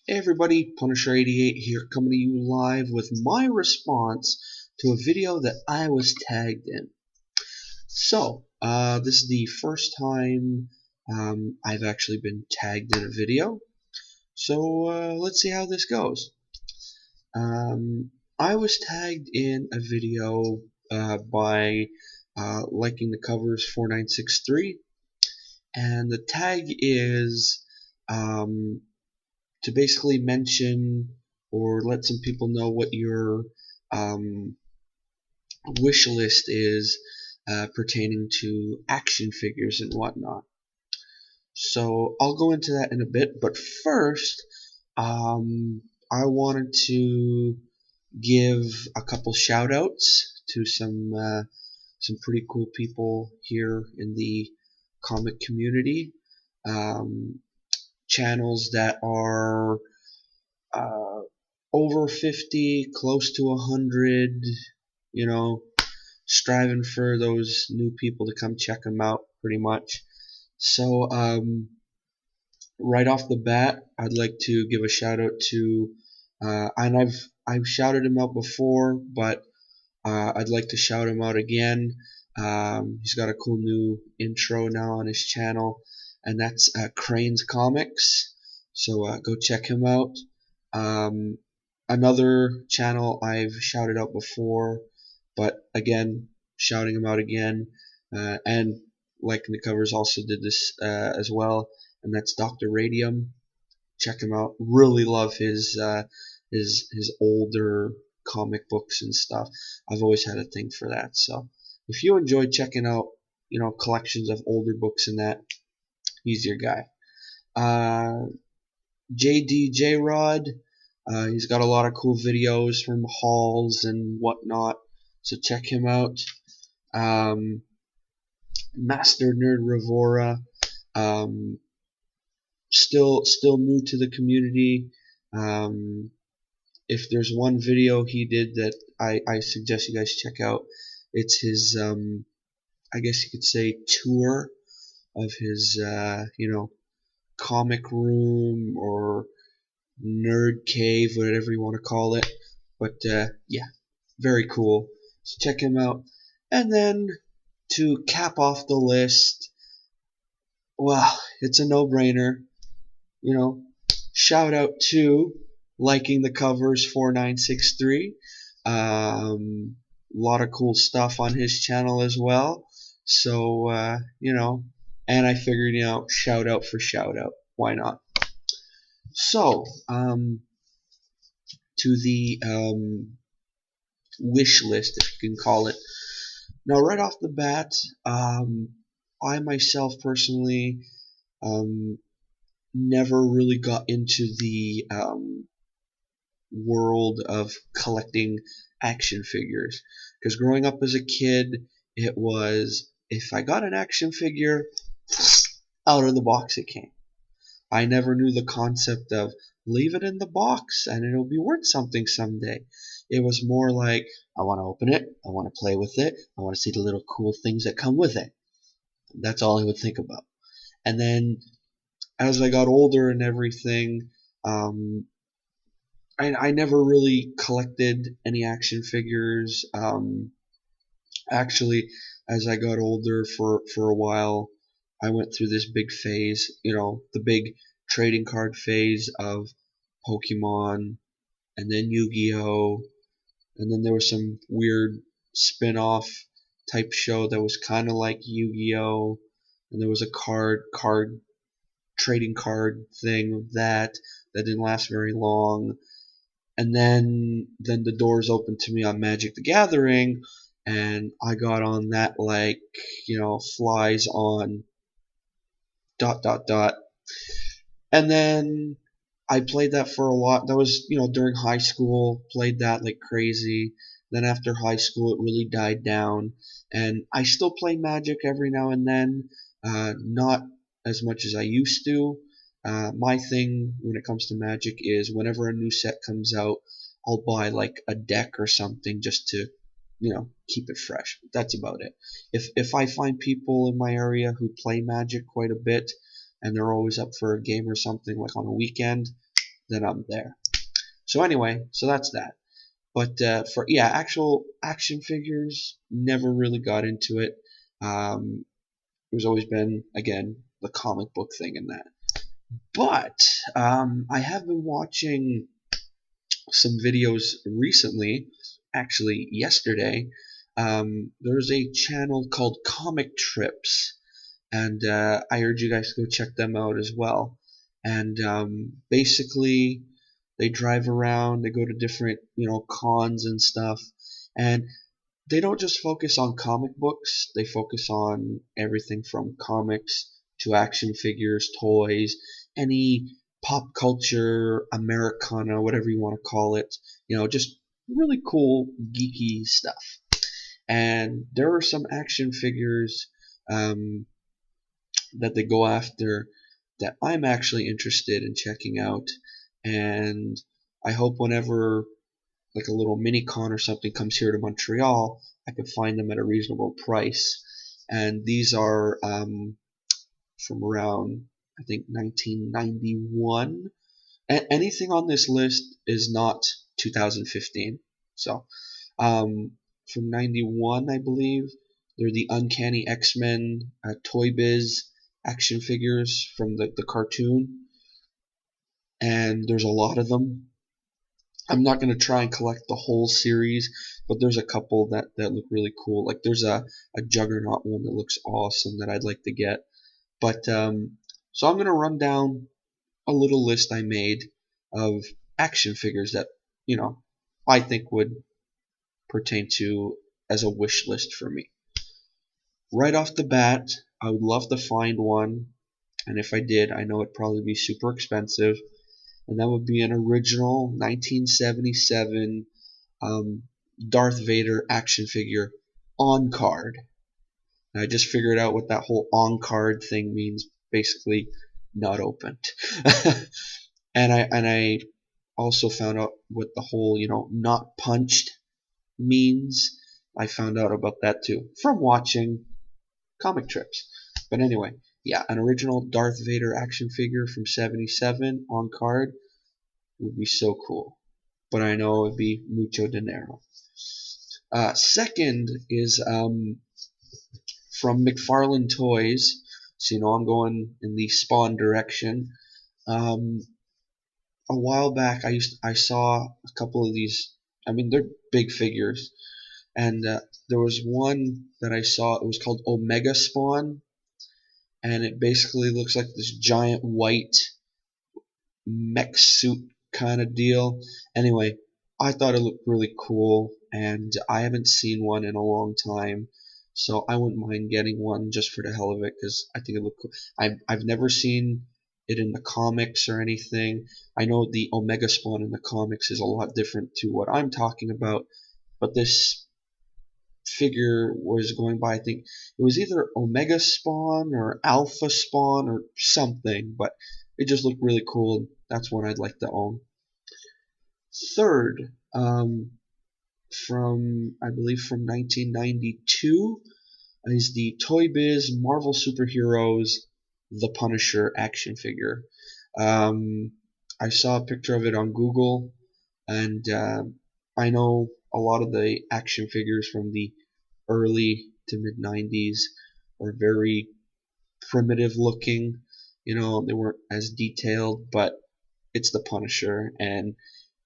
Hey everybody, Punisher88 here, coming to you live with my response to a video that I was tagged in. So, this is the first time I've actually been tagged in a video. So, let's see how this goes. I was tagged in a video by liking the covers 4963, and the tag is to basically mention or let some people know what your wish list is pertaining to action figures and whatnot. So I'll go into that in a bit, but first I wanted to give a couple shout outs to some pretty cool people here in the comic community. Channels that are over 50, close to 100, you know, striving for those new people to come check them out, pretty much. So, right off the bat, I'd like to give a shout out to, and I've shouted him out before, but I'd like to shout him out again. He's got a cool new intro now on his channel, and that's Crane's Comics. So go check him out. Another channel I've shouted out before, but again, shouting him out again, and liking the covers also did this as well, and that's Dr. Radium. Check him out. Really love his older comic books and stuff. I've always had a thing for that. So if you enjoy checking out, collections of older books and that, he's your guy. gdjrod, he's got a lot of cool videos from hauls and whatnot, so check him out. MasterNerd Ravora, still new to the community. If there's one video he did that I suggest you guys check out, it's his I guess you could say tour of his comic room or nerd cave, whatever you want to call it. But yeah, very cool. So check him out. And then to cap off the list, well, it's a no-brainer. Shout out to liking the covers 4963. Lot of cool stuff on his channel as well. So and I figured, shout out for shout out. Why not? So, to the wish list, if you can call it. Now, right off the bat, I myself personally never really got into the world of collecting action figures, because growing up as a kid, it was, if I got an action figure, out of the box it came. I never knew the concept of leave it in the box and it'll be worth something someday. It was more like, I want to open it, I want to play with it, I want to see the little cool things that come with it. That's all I would think about. And then as I got older and everything, I never really collected any action figures. Actually, as I got older, for a while, I went through this big phase, the big trading card phase of Pokemon, and then Yu-Gi-Oh, and then there was some weird spin-off type show that was kind of like Yu-Gi-Oh, and there was a trading card thing that didn't last very long. And then the doors opened to me on Magic the Gathering, and I got on that like, flies on ... And then I played that for a lot. That was, during high school, played that like crazy. Then after high school, it really died down. And I still play Magic every now and then, not as much as I used to. My thing when it comes to Magic is whenever a new set comes out, I'll buy like a deck or something just to, keep it fresh. That's about it. If I find people in my area who play Magic quite a bit, and they're always up for a game or something like on a weekend, then I'm there. So anyway, so that's that. But for actual action figures, never really got into it. There's always been, again, the comic book thing in that. But I have been watching some videos recently, actually yesterday. There's a channel called Comic Trips, and I urge you guys to go check them out as well. And basically, they drive around, they go to different, cons and stuff, and they don't just focus on comic books. They focus on everything from comics to action figures, toys, any pop culture, Americana, whatever you want to call it. Just really cool, geeky stuff. And there are some action figures that they go after that I'm actually interested in checking out. And I hope whenever like a little mini con or something comes here to Montreal, I can find them at a reasonable price. And these are from around, I think, 1991. Anything on this list is not 2015. So from 91, I believe, they're the Uncanny X-Men Toy Biz action figures from the cartoon. And there's a lot of them. I'm not going to try and collect the whole series, but there's a couple that look really cool. Like there's a Juggernaut one that looks awesome that I'd like to get. But so I'm going to run down a little list I made of action figures that, I think would pertain to as a wish list for me. Right off the bat, I would love to find one, and if I did, I know it'd probably be super expensive. And that would be an original 1977 Darth Vader action figure on card. And I just figured out what that whole on card thing means. Basically, not opened. and I also found out what the whole not punched means. I found out about that too from watching Comic Trips. But anyway, yeah, an original Darth Vader action figure from '77 on card would be so cool. But I know it would be mucho dinero. Second is from McFarlane Toys. So I'm going in the Spawn direction. A while back, I saw a couple of these. I mean, they're big figures, and there was one that I saw. It was called Omega Spawn, and it basically looks like this giant white mech suit kind of deal. Anyway, I thought it looked really cool, and I haven't seen one in a long time, so I wouldn't mind getting one just for the hell of it because I think it looked cool. I've never seen it in the comics or anything. I know the Omega Spawn in the comics is a lot different to what I'm talking about, but this figure was going by, I think it was either Omega Spawn or Alpha Spawn or something, but it just looked really cool. That's one I'd like to own. Third, from I believe from 1992, is the Toy Biz Marvel Superheroes The Punisher action figure. I saw a picture of it on Google, and I know a lot of the action figures from the early to mid 90s are very primitive looking. They weren't as detailed, but it's the Punisher, and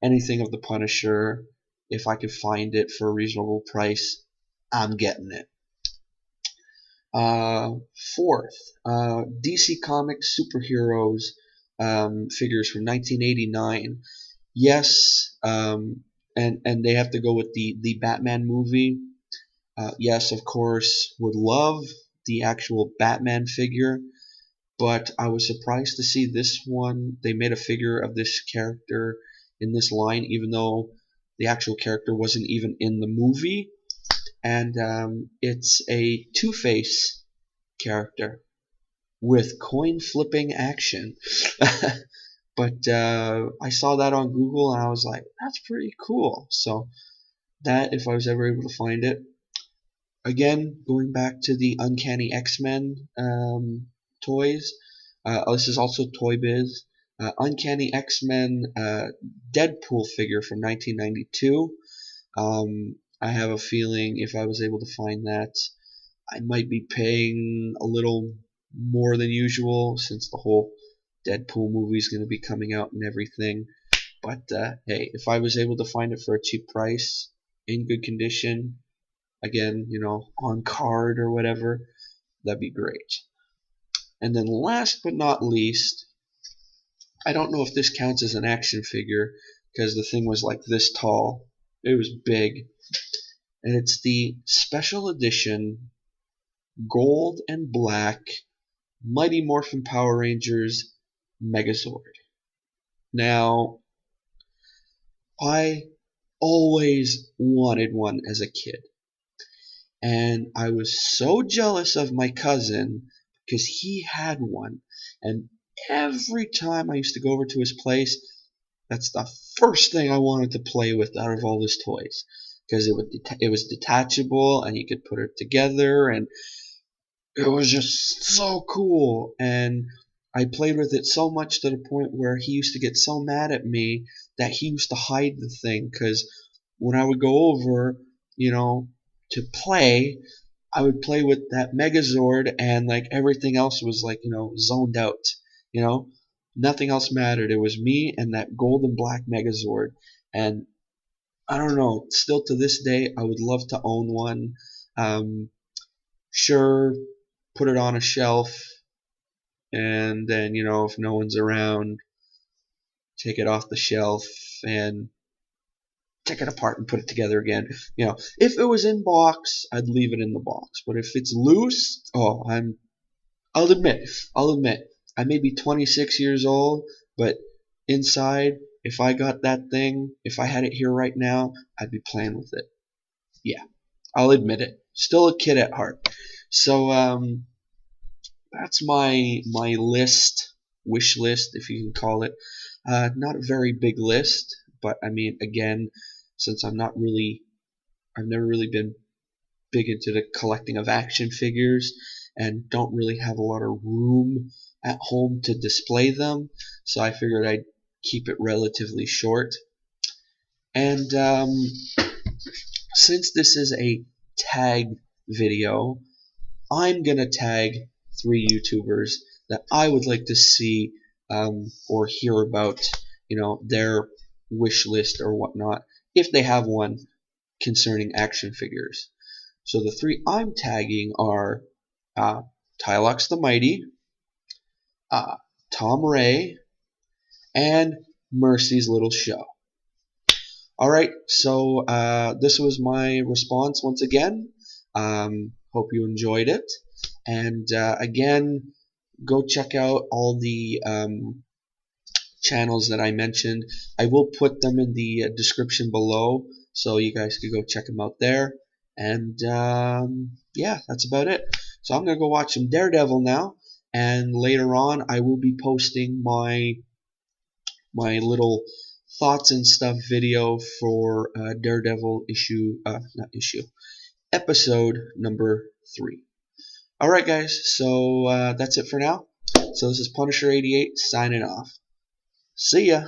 anything of the Punisher, if I could find it for a reasonable price, I'm getting it. Fourth, DC Comics superheroes figures from 1989. Yes, and they have to go with the Batman movie. Yes, of course, would love the actual Batman figure, but I was surprised to see this one. They made a figure of this character in this line, even though the actual character wasn't even in the movie. And it's a Two-Face character with coin flipping action. But I saw that on Google and I was like, that's pretty cool. So that, if I was ever able to find it. Again, going back to the Uncanny X-Men toys. This is also Toy Biz. Uncanny X-Men Deadpool figure from 1992. I have a feeling if I was able to find that, I might be paying a little more than usual since the whole Deadpool movie is going to be coming out and everything. But hey, if I was able to find it for a cheap price, in good condition, again, you know, on card or whatever, that'd be great. And then last but not least, I don't know if this counts as an action figure because the thing was like this tall. It was big. And it's the special edition gold and black Mighty Morphin Power Rangers Megazord. Now, I always wanted one as a kid. And I was so jealous of my cousin because he had one. And every time I used to go over to his place, that's the first thing I wanted to play with out of all his toys. Because it was detachable and you could put it together and it was just so cool. And I played with it so much to the point where he used to get so mad at me that he used to hide the thing. Because when I would go over, you know, to play, I would play with that Megazord and like everything else was like, you know, zoned out. You know, nothing else mattered. It was me and that gold and black Megazord. And I don't know, still to this day, I would love to own one. Sure, put it on a shelf, and then, you know, if no one's around, take it off the shelf and take it apart and put it together again. You know, if it was in box, I'd leave it in the box. But if it's loose, oh, I'll admit, I may be 26 years old, but inside, if I got that thing, if I had it here right now, I'd be playing with it. Yeah, I'll admit it. Still a kid at heart. So that's my list, wish list, if you can call it. Not a very big list, but I mean, again, since I've never really been big into the collecting of action figures and don't really have a lot of room at home to display them, so I figured I'd keep it relatively short. And since this is a tag video, I'm gonna tag 3 YouTubers that I would like to see or hear about, you know, their wish list or whatnot, if they have one concerning action figures. So the 3 I'm tagging are Tylox TheMighty, Tom Ray, and Mercy's Little Show. Alright, so this was my response once again. Hope you enjoyed it. And again, go check out all the channels that I mentioned. I will put them in the description below, so you guys can go check them out there. And yeah, that's about it. So I'm gonna go watch some Daredevil now, and later on I will be posting my little thoughts and stuff video for Daredevil episode number 3. Alright guys, so that's it for now. So this is Punisher88 signing off. See ya!